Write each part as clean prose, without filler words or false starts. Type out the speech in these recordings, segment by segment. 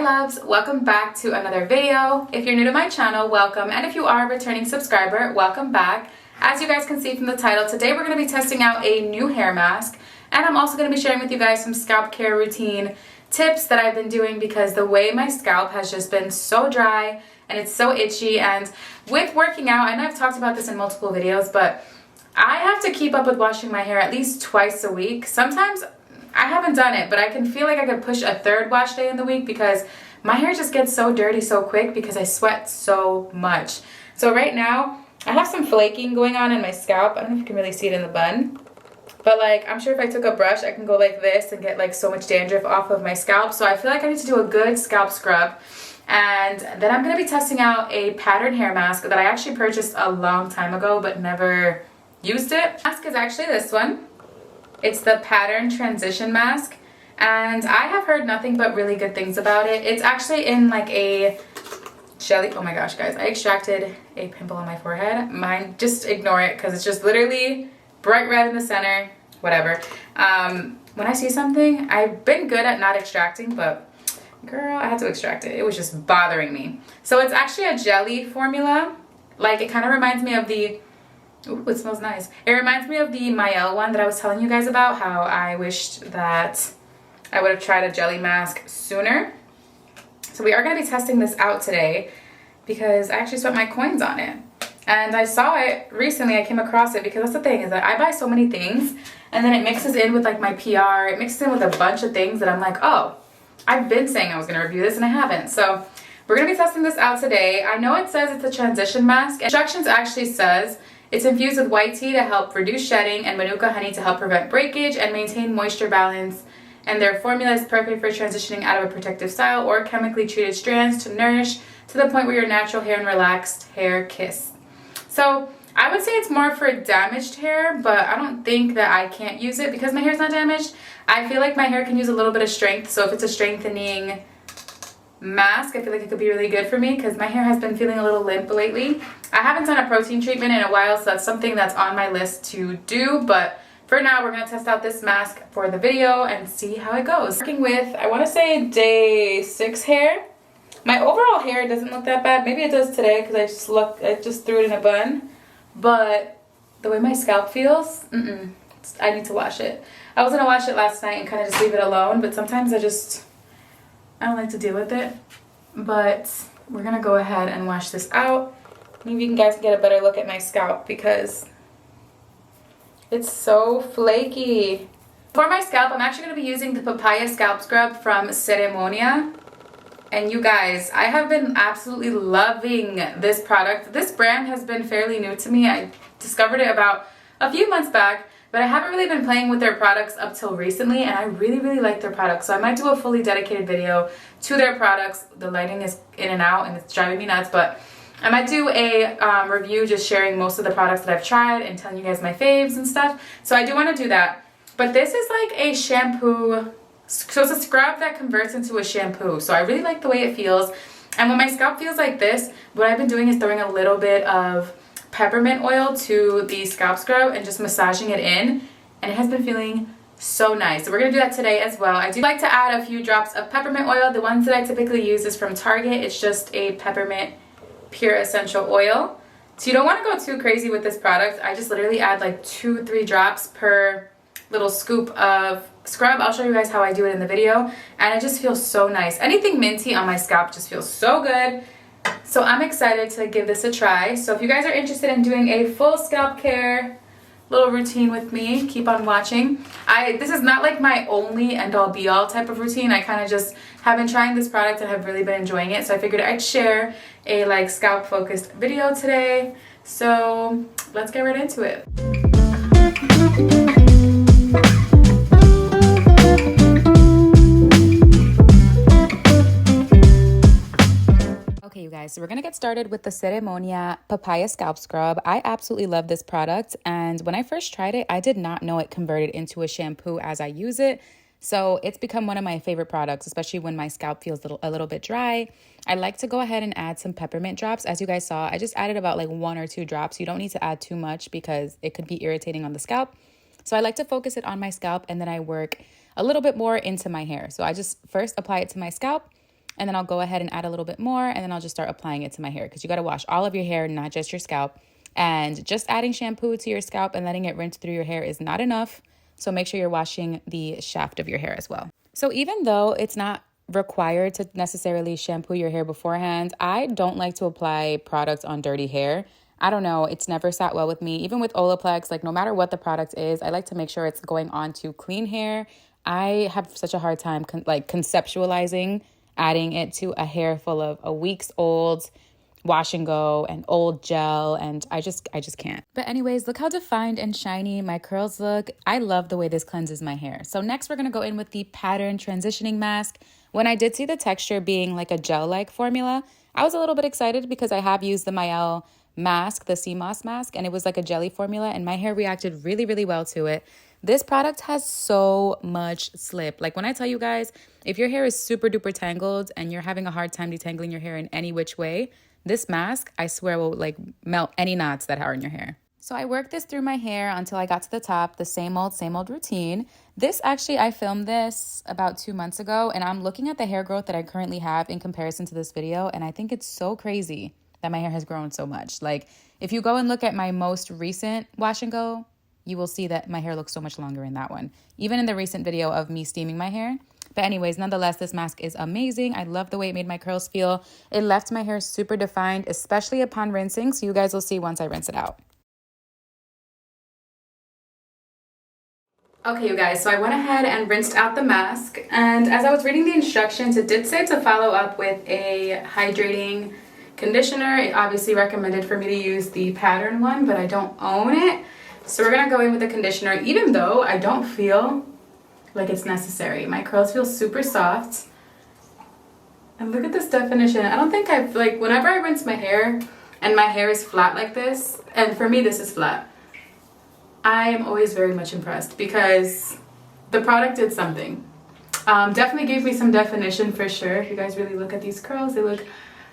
loves, welcome back to another video. If you're new to my channel, welcome, and if you are a returning subscriber, welcome back. As you guys can see from the title, today we're going to be testing out a new hair mask, and I'm also going to be sharing with you guys some scalp care routine tips that I've been doing because the way my scalp has just been so dry and it's so itchy. And with working out, I know I've talked about this in multiple videos, but I have to keep up with washing my hair at least twice a week. Sometimes I haven't done it, but I can feel like I could push a third wash day in the week because my hair just gets so dirty so quick because I sweat so much. So right now, I have some flaking going on in my scalp. I don't know if you can really see it in the bun, but like, I'm sure if I took a brush, I can go like this and get like so much dandruff off of my scalp. So I feel like I need to do a good scalp scrub. And then I'm going to be testing out a pattern hair mask that I actually purchased a long time ago, but never used it. The mask is actually this one. It's the Pattern Transition Mask, and I have heard nothing but really good things about it. It's actually in like a jelly. Oh my gosh, guys, I extracted a pimple on my forehead. Mine, just ignore it because it's just literally bright red in the center, whatever. When I see something, I've been good at not extracting, but girl, I had to extract it. It was just bothering me. So it's actually a jelly formula. Like, it kind of reminds me of the ooh, it smells nice. It reminds me of the Mielle one that I was telling you guys about, how I wished that I would have tried a jelly mask sooner. So we are going to be testing this out today because I actually spent my coins on it. And I saw it recently, I came across it because that's the thing, is that I buy so many things and then it mixes in with like my PR, it mixes in with a bunch of things that I'm like, oh, I've been saying I was going to review this and I haven't. So we're going to be testing this out today. I know it says it's a transition mask. Instructions actually says it's infused with white tea to help reduce shedding and manuka honey to help prevent breakage and maintain moisture balance. And their formula is perfect for transitioning out of a protective style or chemically treated strands to nourish to the point where your natural hair and relaxed hair kiss. So I would say it's more for damaged hair, but I don't think that I can't use it because my hair's not damaged. I feel like my hair can use a little bit of strength. So if it's a strengthening mask, I feel like it could be really good for me because my hair has been feeling a little limp lately. I haven't done a protein treatment in a while, so that's something that's on my list to do, but for now we're going to test out this mask for the video and see how it goes. Working with, I want to say day 6 hair. My overall hair doesn't look that bad. Maybe it does today because I just threw it in a bun, but the way my scalp feels, I need to wash it. I was going to wash it last night and kind of just leave it alone, but sometimes I don't like to deal with it. But we're gonna go ahead and wash this out. Maybe you guys can get a better look at my scalp because it's so flaky. For my scalp, I'm actually gonna be using the Papaya Scalp Scrub from Ceremonia. And you guys, I have been absolutely loving this product. This brand has been fairly new to me. I discovered it about a few months back, but I haven't really been playing with their products up till recently, and I really, really like their products. So I might do a fully dedicated video to their products. The lighting is in and out, and it's driving me nuts, but I might do a review just sharing most of the products that I've tried and telling you guys my faves and stuff. So I do want to do that. But this is like a shampoo. So it's a scrub that converts into a shampoo. So I really like the way it feels. And when my scalp feels like this, what I've been doing is throwing a little bit of peppermint oil to the scalp scrub and just massaging it in, and it has been feeling so nice. So we're gonna do that today as well. I do like to add a few drops of peppermint oil. The ones that I typically use is from Target. It's just a peppermint pure essential oil. So you don't want to go too crazy with this product. I just literally add like 2-3 drops per little scoop of scrub. I'll show you guys how I do it in the video, and it just feels so nice. Anything minty on my scalp just feels so good. So I'm excited to give this a try. So if you guys are interested in doing a full scalp care little routine with me, keep on watching. This is not like my only end all be all type of routine. I kind of just have been trying this product and have really been enjoying it. So I figured I'd share a like scalp focused video today. So let's get right into it. Okay, you guys, so we're gonna get started with the Ceremonia Papaya Scalp Scrub. I absolutely love this product, and when I first tried it, I did not know it converted into a shampoo as I use it. So it's become one of my favorite products, especially when my scalp feels a little bit dry. I like to go ahead and add some peppermint drops. As you guys saw, I just added about like 1 or 2 drops. You don't need to add too much because it could be irritating on the scalp. So I like to focus it on my scalp, and then I work a little bit more into my hair. So I just first apply it to my scalp, and then I'll go ahead and add a little bit more, and then I'll just start applying it to my hair, because you got to wash all of your hair, not just your scalp. And just adding shampoo to your scalp and letting it rinse through your hair is not enough. So make sure you're washing the shaft of your hair as well. So even though it's not required to necessarily shampoo your hair beforehand, I don't like to apply products on dirty hair. I don't know, it's never sat well with me. Even with Olaplex, like no matter what the product is, I like to make sure it's going on to clean hair. I have such a hard time conceptualizing adding it to a hair full of a week's old wash and go and old gel, and I just can't. But anyways, look how defined and shiny my curls look. I love the way this cleanses my hair. So next we're gonna go in with the Pattern Transitioning Mask. When I did see the texture being like a gel-like formula, I was a little bit excited because I have used the Mielle mask, the Sea Moss mask, and it was like a jelly formula, and my hair reacted really, really well to it. This product has so much slip. Like when I tell you guys, if your hair is super duper tangled and you're having a hard time detangling your hair in any which way, this mask, I swear, will like melt any knots that are in your hair. So I worked this through my hair until I got to the top, the same old routine. This actually, I filmed this about 2 months ago, and I'm looking at the hair growth that I currently have in comparison to this video, and I think it's so crazy that my hair has grown so much. Like if you go and look at my most recent wash and go, you will see that my hair looks so much longer in that one, even in the recent video of me steaming my hair. But anyways, nonetheless, this mask is amazing. I love the way it made my curls feel. It left my hair super defined, especially upon rinsing. So you guys will see once I rinse it out. Okay, you guys, so I went ahead and rinsed out the mask. And as I was reading the instructions, it did say to follow up with a hydrating conditioner. It obviously recommended for me to use the Pattern one, but I don't own it. So we're gonna go in with the conditioner, even though I don't feel like it's necessary. My curls feel super soft. And look at this definition. I don't think I've, like, whenever I rinse my hair and my hair is flat like this, and for me this is flat, I am always very much impressed because the product did something. Definitely gave me some definition for sure. If you guys really look at these curls, they look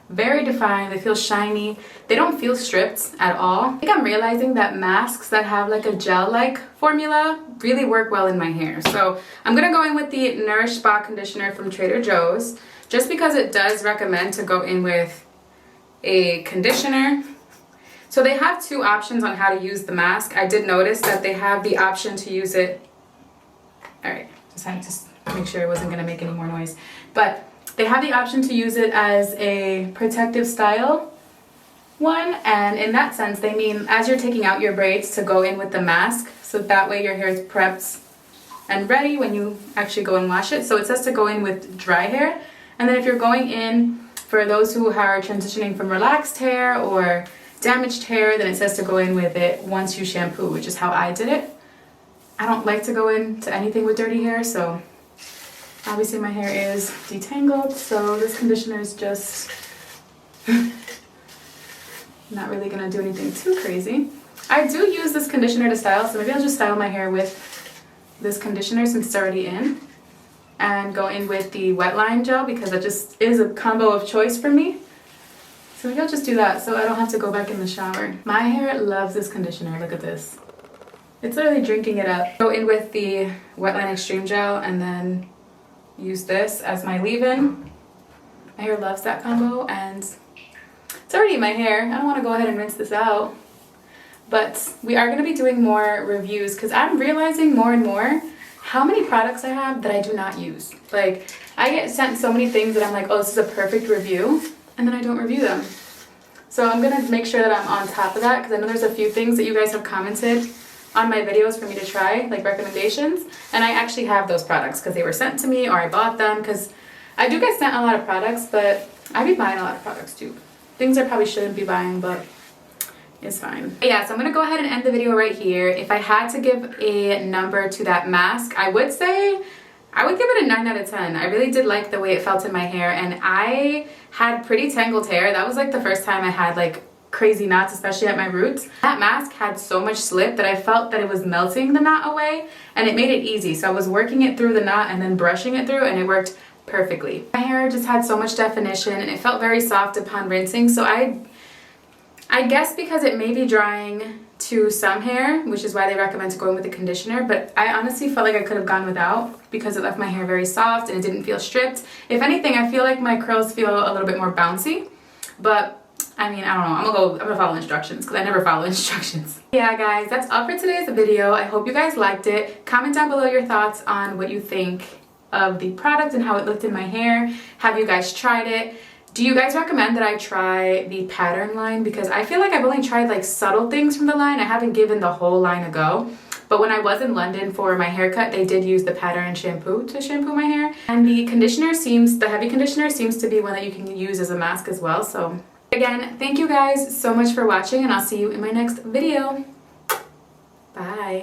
very defined. They feel shiny. They don't feel stripped at all. I think I'm realizing that masks that have like a gel-like formula really work well in my hair. So I'm gonna go in with the Nourish Spa Conditioner from Trader Joe's, just because it does recommend to go in with a conditioner. So they have two options on how to use the mask. I did notice that they have the option to use it. All right, just had to make sure it wasn't gonna make any more noise. But they have the option to use it as a protective style one, and in that sense they mean as you're taking out your braids to go in with the mask, so that way your hair is prepped and ready when you actually go and wash it. So it says to go in with dry hair, and then if you're going in for those who are transitioning from relaxed hair or damaged hair, then it says to go in with it once you shampoo, which is how I did it. I don't like to go into anything with dirty hair, so obviously my hair is detangled, so this conditioner is just not really gonna do anything too crazy. I do use this conditioner to style, so maybe I'll just style my hair with this conditioner since it's already in, and go in with the Wet Line gel because that just is a combo of choice for me. So maybe I'll just do that so I don't have to go back in the shower. My hair loves this conditioner, look at this. It's literally drinking it up. Go in with the Wet Line Extreme Gel and then use this as my leave-in. My hair loves that combo, and it's already in my hair. I don't want to go ahead and rinse this out, but we are going to be doing more reviews because I'm realizing more and more how many products I have that I do not use. Like, I get sent so many things that I'm like, oh, this is a perfect review, and then I don't review them. So I'm going to make sure that I'm on top of that because I know there's a few things that you guys have commented on my videos for me to try, like recommendations, and I actually have those products because they were sent to me or I bought them, because I do get sent a lot of products, but I be buying a lot of products too. Things I probably shouldn't be buying, but it's fine. But yeah, so I'm gonna go ahead and end the video right here. If I had to give a number to that mask, I would say I would give it a 9 out of 10. I really did like the way it felt in my hair, and I had pretty tangled hair. That was like the first time I had like crazy knots, especially at my roots. That mask had so much slip that I felt that it was melting the knot away, and it made it easy. So I was working it through the knot and then brushing it through, and it worked perfectly. My hair just had so much definition, and it felt very soft upon rinsing. So I guess because it may be drying to some hair, which is why they recommend going with the conditioner, but I honestly felt like I could have gone without because it left my hair very soft and it didn't feel stripped. If anything, I feel like my curls feel a little bit more bouncy, but I mean, I don't know. I'm gonna follow instructions because I never follow instructions. Yeah, guys, that's all for today's video. I hope you guys liked it. Comment down below your thoughts on what you think of the product and how it looked in my hair. Have you guys tried it? Do you guys recommend that I try the pattern line? Because I feel like I've only tried like subtle things from the line. I haven't given the whole line a go. But when I was in London for my haircut, they did use the pattern shampoo to shampoo my hair. And the conditioner the heavy conditioner seems to be one that you can use as a mask as well. So again, thank you guys so much for watching, and I'll see you in my next video. Bye.